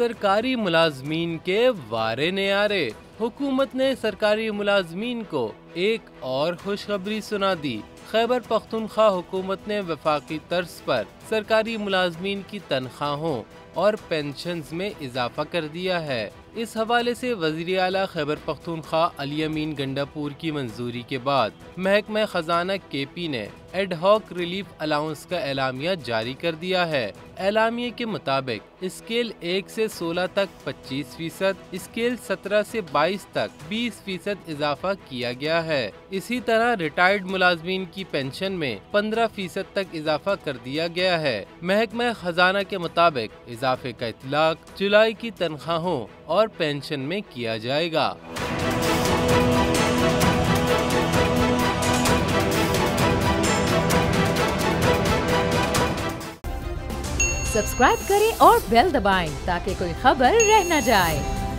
सरकारी मुलाजमीन के वारे न्यारे। हुकूमत ने सरकारी मुलाजमीन को एक और खुशखबरी सुना दी। खैबर पख्तूनख्वा हुकूमत ने वफाकी तर्ज पर सरकारी मुलाजमीन की तनख्वाहों और पेंशन्स में इजाफा कर दिया है। इस हवाले से वज़ीर आला खैबर पख्तूनख्वा अली अमीन गंडापुर की मंजूरी के बाद महकमा खजाना KP ने एडहॉक रिलीफ अलाउंस का एलामिया जारी कर दिया है। एलामिया के मुताबिक स्केल 1 से 16 तक 25%, स्केल 17 से 22 तक 20% इजाफा किया गया है। इसी तरह रिटायर्ड मुलाजमीन की पेंशन में 15% तक इजाफा कर दिया गया है। महकमा खजाना के मुताबिक इजाफे का इतलाक जुलाई की तनख्वाहों और पेंशन में किया जाएगा। सब्सक्राइब करें और बेल दबाएं ताकि कोई खबर रह न जाए।